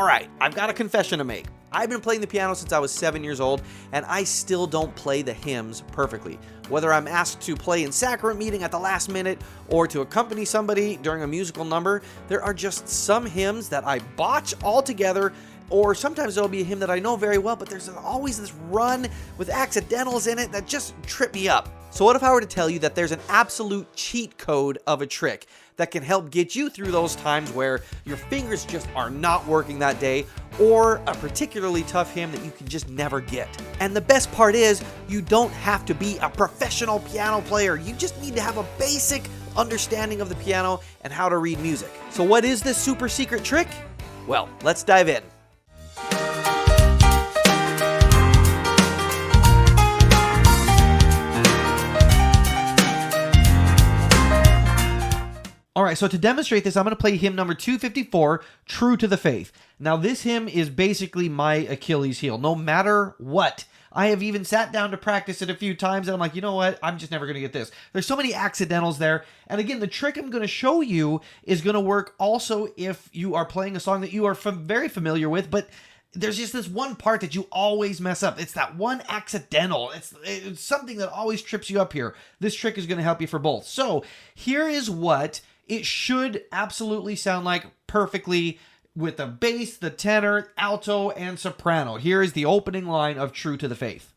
Alright, I've got a confession to make. I've been playing the piano since I was 7 years old, and I still don't play the hymns perfectly. Whether I'm asked to play in sacrament meeting at the last minute, or to accompany somebody during a musical number, there are just some hymns that I botch altogether, or sometimes there'll be a hymn that I know very well, but there's always this run with accidentals in it that just trip me up. So what if I were to tell you that there's an absolute cheat code of a trick that can help get you through those times where your fingers just are not working that day, or a particularly tough hymn that you can just never get. And the best part is, you don't have to be a professional piano player. You just need to have a basic understanding of the piano and how to read music. So what is this super secret trick? Well, let's dive in. All right, so to demonstrate this, I'm going to play hymn number 254, True to the Faith. Now, this hymn is basically my Achilles heel, no matter what. I have even sat down to practice it a few times, and I'm like, you know what? I'm just never going to get this. There's so many accidentals there. And again, the trick I'm going to show you is going to work also if you are playing a song that you are very familiar with, but there's just this one part that you always mess up. It's that one accidental. It's something that always trips you up here. This trick is going to help you for both. So here is what it should absolutely sound like perfectly with the bass, the tenor, alto, and soprano. Here is the opening line of True to the Faith.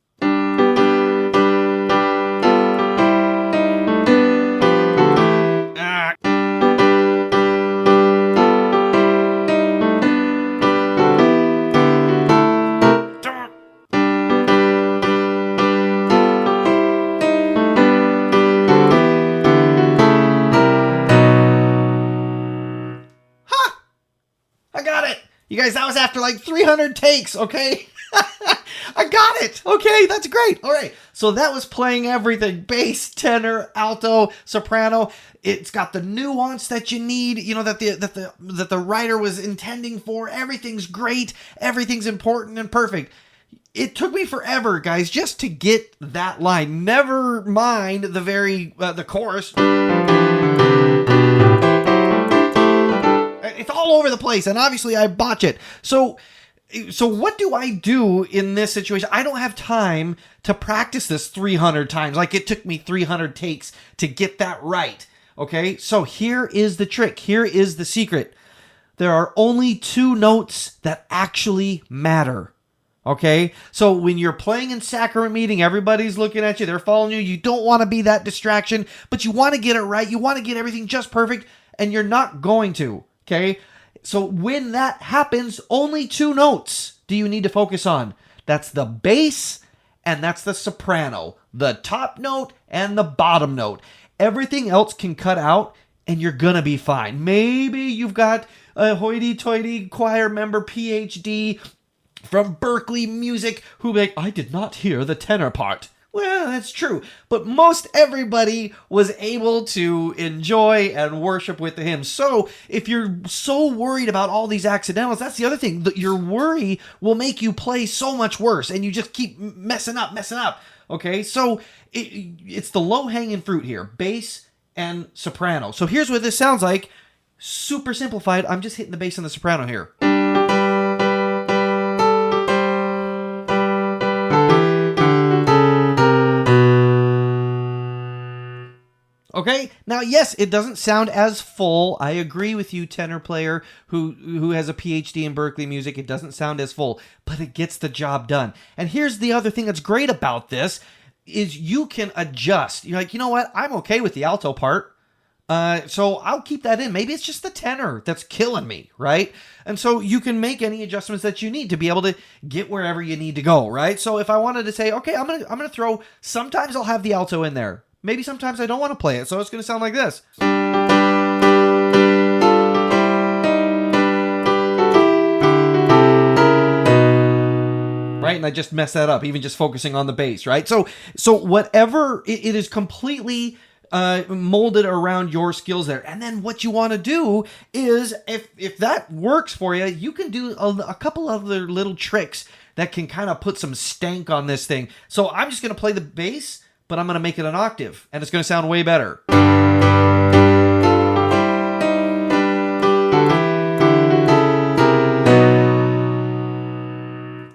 You guys, that was after like 300 takes, okay? I got it. Okay, that's great. All right, so that was playing everything. Bass, tenor, alto, soprano. It's got the nuance that you need, you know, that the writer was intending for. Everything's great. Everything's important and perfect. It took me forever, guys, just to get that line. Never mind the chorus. It's all over the place, and obviously I botch it. So what do I do in this situation? I don't have time to practice this 300 times. Like, it took me 300 takes to get that right. Okay, so here is the trick. Here is the secret. There are only two notes that actually matter. Okay, so when you're playing in sacrament meeting, everybody's looking at you. They're following you. You don't want to be that distraction, but you want to get it right. You want to get everything just perfect, and you're not going to. Okay, so when that happens, only two notes do you need to focus on. That's the bass and that's the soprano, the top note and the bottom note. Everything else can cut out and you're gonna be fine. Maybe you've got a hoity-toity choir member PhD from Berkeley Music who be like, I did not hear the tenor part. Well, that's true, but most everybody was able to enjoy and worship with the hymn. So if you're so worried about all these accidentals, that's the other thing. That your worry will make you play so much worse, and you just keep messing up. Okay, so it's the low-hanging fruit here, bass and soprano. So here's what this sounds like. Super simplified. I'm just hitting the bass and the soprano here. Okay, now yes, it doesn't sound as full. I agree with you, tenor player who has a PhD in Berkeley music. It doesn't sound as full, but it gets the job done. And here's the other thing that's great about this is you can adjust. You're like, you know what? I'm okay with the alto part. So I'll keep that in. Maybe it's just the tenor that's killing me, right? And so you can make any adjustments that you need to be able to get wherever you need to go, right? So if I wanted to say, okay, I'm gonna throw, sometimes I'll have the alto in there. Maybe sometimes I don't want to play it, so it's going to sound like this. Right? And I just messed that up, even just focusing on the bass, right? So whatever, it is completely molded around your skills there. And then what you want to do is, if that works for you, you can do a couple other little tricks that can kind of put some stank on this thing. So I'm just going to play the bass, but I'm going to make it an octave, and it's going to sound way better.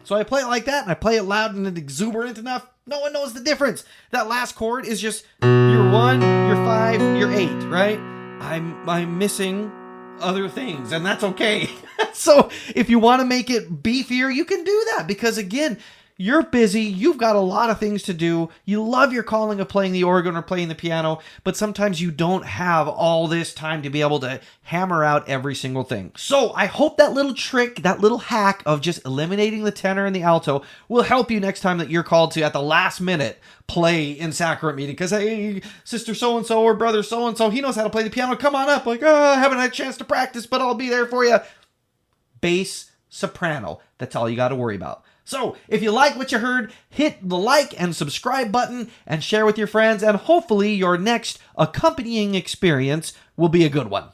So I play it like that, and I play it loud and exuberant enough. No one knows the difference. That last chord is just your 1, your 5, your 8, right? I'm missing other things, and that's okay. So if you want to make it beefier, you can do that, because again, you're busy, you've got a lot of things to do, you love your calling of playing the organ or playing the piano, but sometimes you don't have all this time to be able to hammer out every single thing. So I hope that little trick, that little hack of just eliminating the tenor and the alto will help you next time that you're called to, at the last minute, play in sacrament meeting, because hey, sister so-and-so or brother so-and-so, he knows how to play the piano, come on up. Like, I haven't had a chance to practice, but I'll be there for you. Bass, soprano, that's all you got to worry about. So, if you like what you heard, hit the like and subscribe button and share with your friends, and hopefully your next accompanying experience will be a good one.